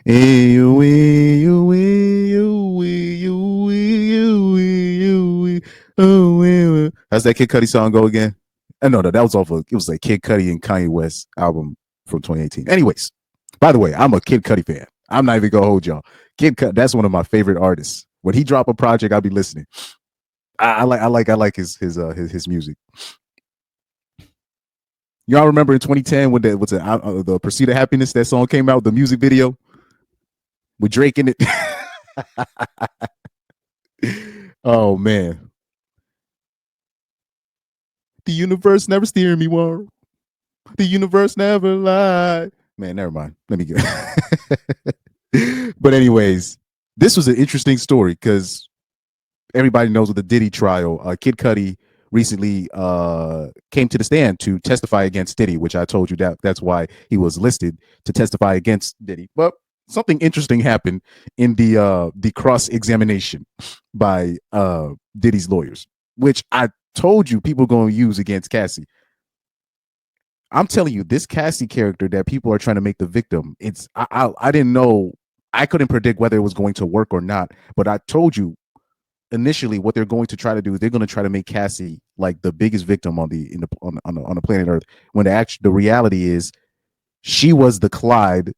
How's that Kid Cudi song go again? No, that was off of it was like Kid Cudi and Kanye West album from 2018. Anyways, by the way, I'm a Kid Cudi fan. I'm not even gonna hold y'all. Kid Cudi, that's one of my favorite artists. When he drop a project, I'll be listening. I like his music. Y'all remember in 2010 when the Pursuit of Happiness, that song came out, the music video with Drake in it. Oh man, the universe never steered me wrong. The universe never lied. Man, never mind. Let me get. But anyways, this was an interesting story because everybody knows with the Diddy trial, Kid Cudi recently came to the stand to testify against Diddy, which I told you that's why he was listed to testify against Diddy. But something interesting happened in the cross examination by Diddy's lawyers, which I told you people going to use against Cassie. I'm telling you, this Cassie character that people are trying to make the victim, I didn't know, I couldn't predict whether it was going to work or not. But I told you initially what they're going to try to do is they're going to try to make Cassie like the biggest victim on the planet Earth. When the reality is she was the Clyde.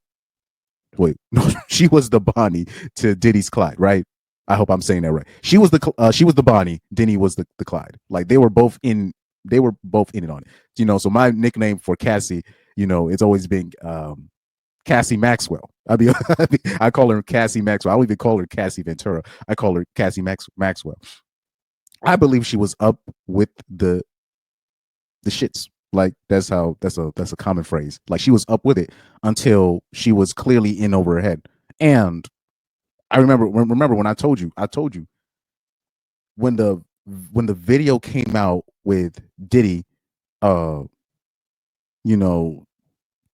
Wait, no, she was the Bonnie to Diddy's Clyde, right? I hope I'm saying that right. She was the Bonnie. Diddy was the Clyde. Like they were both in. They were both in it on it. So my nickname for Cassie, it's always been Cassie Maxwell. I call her Cassie Maxwell. I don't even call her Cassie Ventura. I call her Cassie Maxwell. I believe she was up with the shits. Like that's a common phrase. Like she was up with it until she was clearly in over her head. And I remember when I told you when the video came out with Diddy, uh, you know,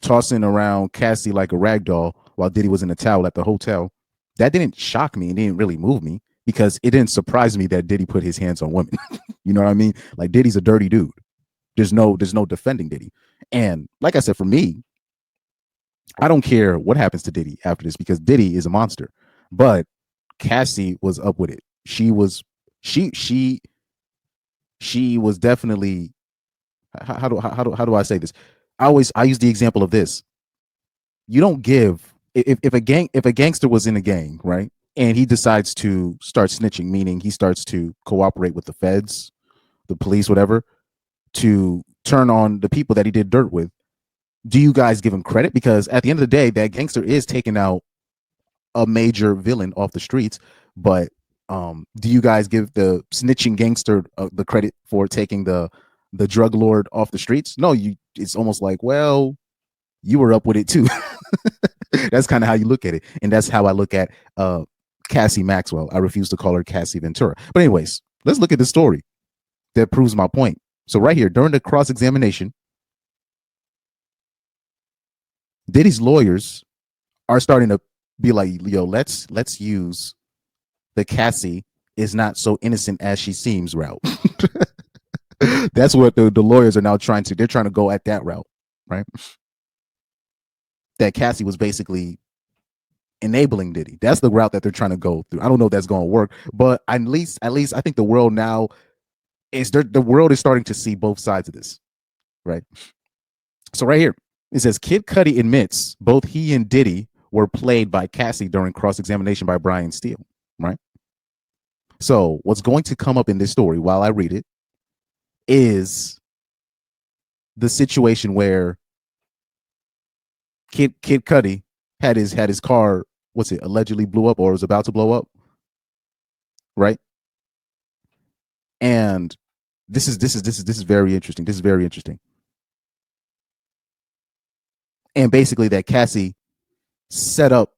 tossing around Cassie like a rag doll while Diddy was in a towel at the hotel, that didn't shock me. It didn't really move me because it didn't surprise me that Diddy put his hands on women. You know what I mean? Like Diddy's a dirty dude. There's no defending Diddy. And like I said, for me, I don't care what happens to Diddy after this because Diddy is a monster. But Cassie was up with it. She was definitely, how do I say this? I use the example of this. You don't give if a gangster was in a gang, right? And he decides to start snitching, meaning he starts to cooperate with the feds, the police, whatever, to turn on the people that he did dirt with. Do you guys give him credit? Because at the end of the day, that gangster is taking out a major villain off the streets. But do you guys give the snitching gangster the credit for taking the drug lord off the streets? No, it's almost like, well, you were up with it too. That's kind of how you look at it, and that's how I look at Cassie Maxwell. I refuse to call her Cassie Ventura. But anyways, let's look at the story that proves my point. So right here, during the cross examination, Diddy's lawyers are starting to be like, yo, let's use the Cassie is not so innocent as she seems route. That's what the lawyers are now they're trying to go at that route, right? That Cassie was basically enabling Diddy. That's the route that they're trying to go through. I don't know if that's going to work, but at least I think the world now the world is starting to see both sides of this, right? So right here, it says Kid Cudi admits both he and Diddy were played by Cassie during cross-examination by Brian Steele, right? So what's going to come up in this story while I read it is the situation where Kid Cudi had his car, what's it, allegedly blew up or was about to blow up, right? And this is very interesting. This is very interesting. And basically that Cassie set up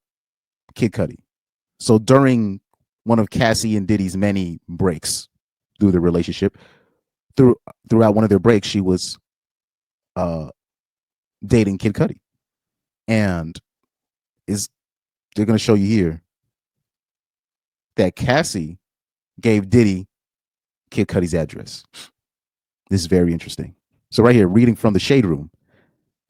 Kid Cudi. So during one of Cassie and Diddy's many breaks through the relationship, throughout one of their breaks, she was dating Kid Cudi. And they're going to show you here that Cassie gave Diddy Kid Cudi's address. This is very interesting. So right here, reading from the Shade Room,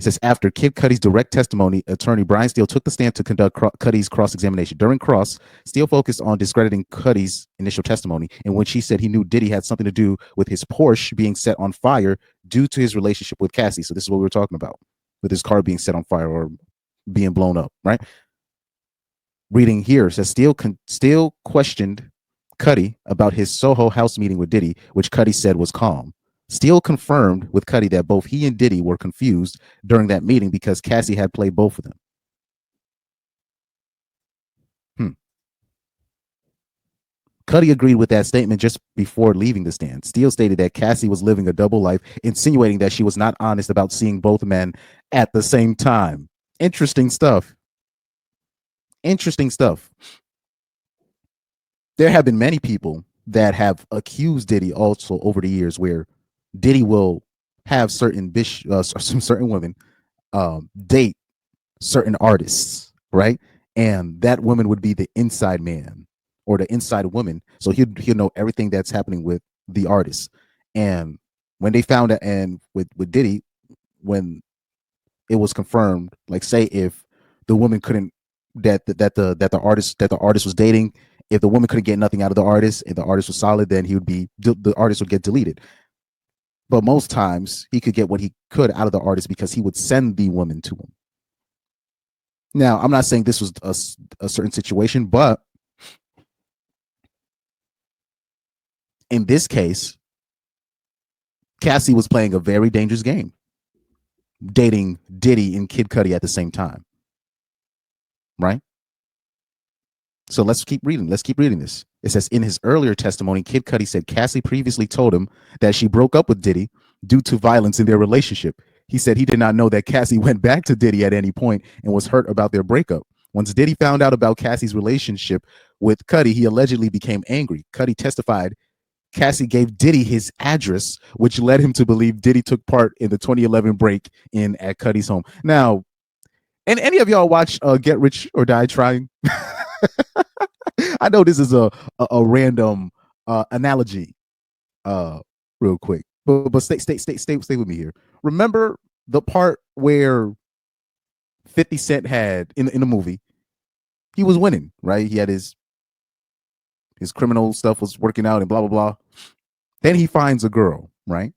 It says after Kid Cudi's direct testimony, attorney Brian Steele took the stand to conduct Cudi's cross-examination. During cross, Steele focused on discrediting Cudi's initial testimony, in which he said he knew Diddy had something to do with his Porsche being set on fire due to his relationship with Cassie. So this is what we were talking about, with his car being set on fire or being blown up, right? Reading here says Steele questioned Cudi about his Soho House meeting with Diddy, which Cudi said was calm. Steele confirmed with Cudi that both he and Diddy were confused during that meeting because Cassie had played both of them. Cudi agreed with that statement just before leaving the stand. Steele stated that Cassie was living a double life, insinuating that she was not honest about seeing both men at the same time. Interesting stuff. Interesting stuff. There have been many people that have accused Diddy also over the years where Diddy will have certain certain women date certain artists, right? And that woman would be the inside man or the inside woman. So he'll know everything that's happening with the artist. And when they found out, and with Diddy, when it was confirmed, like say if the woman couldn't that the artist was dating, if the woman couldn't get nothing out of the artist, if the artist was solid, then the artist would get deleted. But most times he could get what he could out of the artist because he would send the woman to him. Now, I'm not saying this was a certain situation, but in this case, Cassie was playing a very dangerous game, dating Diddy and Kid Cudi at the same time. Right? So let's keep reading. Let's keep reading this. It says, in his earlier testimony, Kid Cudi said Cassie previously told him that she broke up with Diddy due to violence in their relationship. He said he did not know that Cassie went back to Diddy at any point and was hurt about their breakup. Once Diddy found out about Cassie's relationship with Cudi, he allegedly became angry. Cudi testified Cassie gave Diddy his address, which led him to believe Diddy took part in the 2011 break-in at Cudi's home. Now, and any of y'all watch Get Rich or Die Trying? I know this is a random analogy, real quick, but stay with me here. Remember the part where 50 Cent had in the movie, he was winning, right? He had his criminal stuff was working out and blah blah blah. Then he finds a girl, right?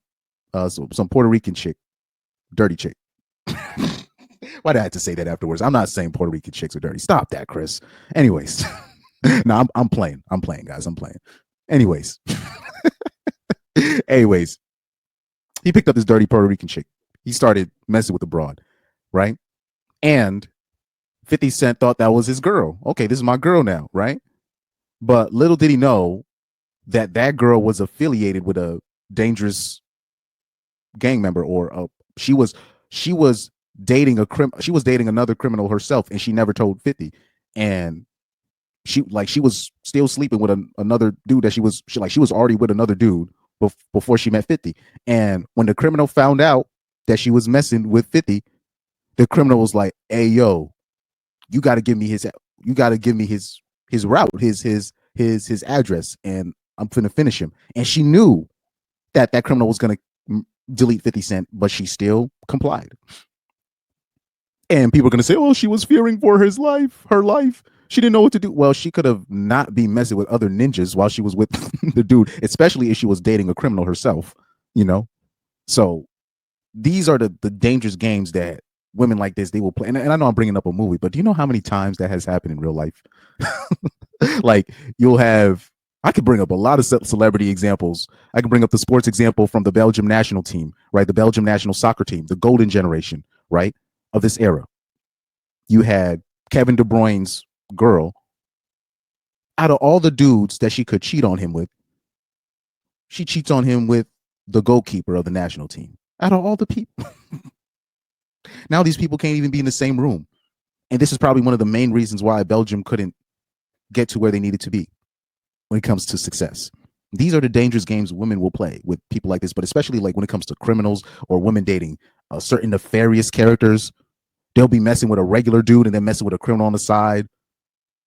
So some Puerto Rican chick, dirty chick. Why did I have to say that afterwards? I'm not saying Puerto Rican chicks are dirty. Stop that, Chris. Anyways, no, I'm playing. I'm playing, guys. I'm playing. Anyways, he picked up this dirty Puerto Rican chick. He started messing with the broad, right? And 50 Cent thought that was his girl. Okay, this is my girl now, right? But little did he know that girl was affiliated with a dangerous gang member, or she was dating another criminal herself, and she never told 50. And she was still sleeping with another dude that she was already with another dude before she met 50. And when the criminal found out that she was messing with 50, the criminal was like, "Hey, yo, you got to give me his route, his address, and I'm finna finish him." And she knew that criminal was gonna delete 50 Cent, but she still complied. And people are gonna say, "Oh, she was fearing for her life. She didn't know what to do." Well, she could have not be messing with other ninjas while she was with the dude, especially if she was dating a criminal herself, you know? So these are the dangerous games that women like this, they will play. And I know I'm bringing up a movie, but do you know how many times that has happened in real life? Like I could bring up a lot of celebrity examples. I can bring up the sports example from the Belgium national team, right? The Belgium national soccer team, the golden generation, right, of this era. You had Kevin De Bruyne's girl. Out of all the dudes that she could cheat on him with, she cheats on him with the goalkeeper of the national team. Out of all the people. Now these people can't even be in the same room. And this is probably one of the main reasons why Belgium couldn't get to where they needed to be when it comes to success. These are the dangerous games women will play with people like this, but especially like when it comes to criminals or women dating certain nefarious characters. They'll be messing with a regular dude and then messing with a criminal on the side,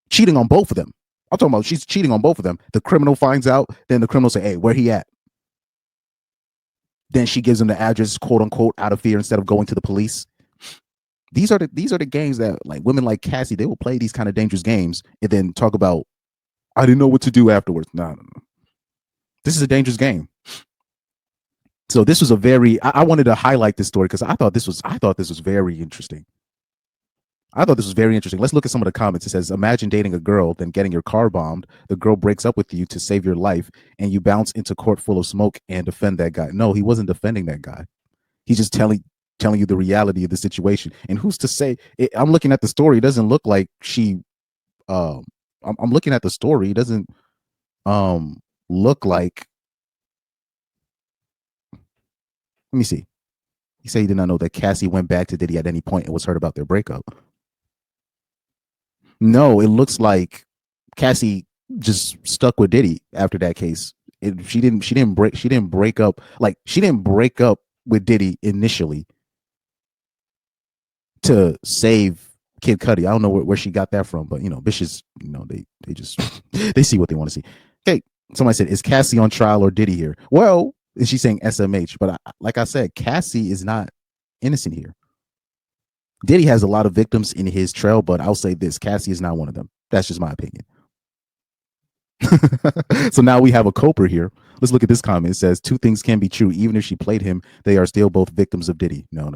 cheating on both of them. I'm talking about she's cheating on both of them. The criminal finds out, then the criminal say, "Hey, where he at?" Then she gives him the address, quote unquote, out of fear instead of going to the police. These are the games that like women like Cassie, they will play these kind of dangerous games and then talk about I didn't know what to do afterwards. No, no, no. This is a dangerous game. So this was a very I wanted to highlight this story because I thought this was very interesting. I thought this was very interesting. Let's look at some of the comments. It says, imagine dating a girl, then getting your car bombed. The girl breaks up with you to save your life, and you bounce into court full of smoke and defend that guy. No, he wasn't defending that guy. He's just telling you the reality of the situation. And who's to say? I'm looking at the story. It doesn't look like she. I'm looking at the story. It doesn't look like. Let me see. He said he did not know that Cassie went back to Diddy at any point and was hurt about their breakup. No, it looks like Cassie just stuck with Diddy after that case. She didn't break up with Diddy initially to save Kid Cudi. I don't know where she got that from, but bitches, they just they see what they want to see. Okay, somebody said, is Cassie on trial or Diddy here? Well, is she saying SMH? But like I said, Cassie is not innocent here. Diddy has a lot of victims in his trail, but I'll say this: Cassie is not one of them. That's just my opinion. So now we have a culprit here. Let's look at this comment. It says, two things can be true. Even if she played him, they are still both victims of Diddy. No.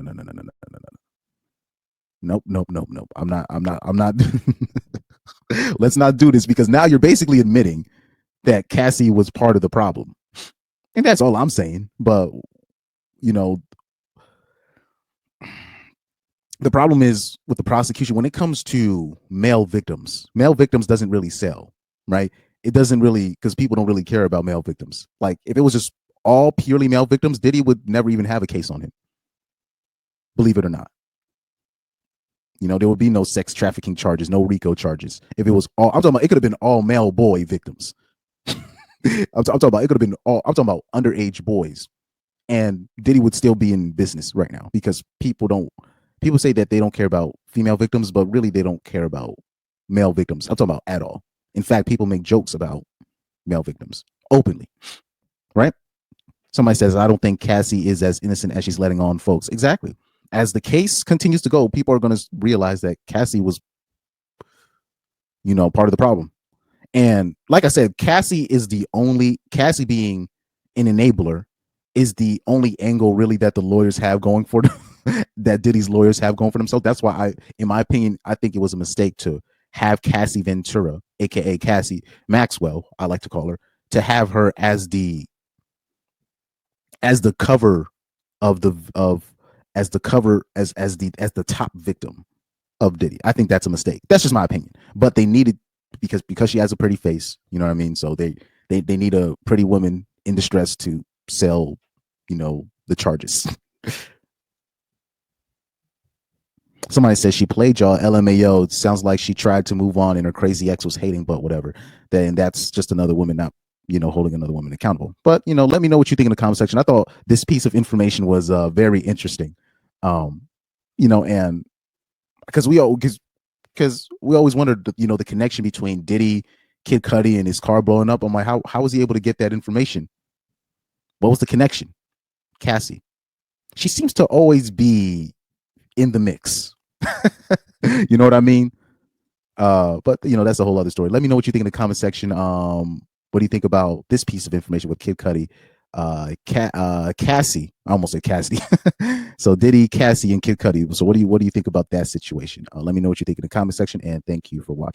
Nope. I'm not. Let's not do this because now you're basically admitting that Cassie was part of the problem. And that's all I'm saying. But, the problem is with the prosecution, when it comes to male victims doesn't really sell, right? It doesn't really, because people don't really care about male victims. Like if it was just all purely male victims, Diddy would never even have a case on him. Believe it or not. There would be no sex trafficking charges, no RICO charges. If it was all, I'm talking about, it could have been all male boy victims. I'm talking about, it could have been all, I'm talking about underage boys. And Diddy would still be in business right now because people say that they don't care about female victims, but really they don't care about male victims. I'm talking about at all. In fact, people make jokes about male victims openly, right? Somebody says, I don't think Cassie is as innocent as she's letting on, folks. Exactly. As the case continues to go, people are going to realize that Cassie was, part of the problem. And like I said, Cassie being an enabler is the only angle really that the lawyers have going for them, that Diddy's lawyers have going for themselves. That's why in my opinion, I think it was a mistake to have Cassie Ventura, aka Cassie Maxwell, I like to call her, to have her as the cover of the top victim of Diddy. I think that's a mistake. That's just my opinion. But they needed because she has a pretty face, you know what I mean? So they need a pretty woman in distress to sell, the charges. Somebody says she played y'all. LMAO. It sounds like she tried to move on and her crazy ex was hating, but whatever. Then that's just another woman not, holding another woman accountable. But, let me know what you think in the comment section. I thought this piece of information was very interesting. And because we always wondered, the connection between Diddy, Kid Cudi, and his car blowing up. I'm like, how was he able to get that information? What was the connection? Cassie. She seems to always be in the mix. You know what I mean? But that's a whole other story. Let me know what you think in the comment section. What do you think about this piece of information with Kid Cudi? Cassie, I almost said Cassie. So Diddy, Cassie, and Kid Cudi. So what do you think about that situation? Let me know what you think in the comment section, and thank you for watching.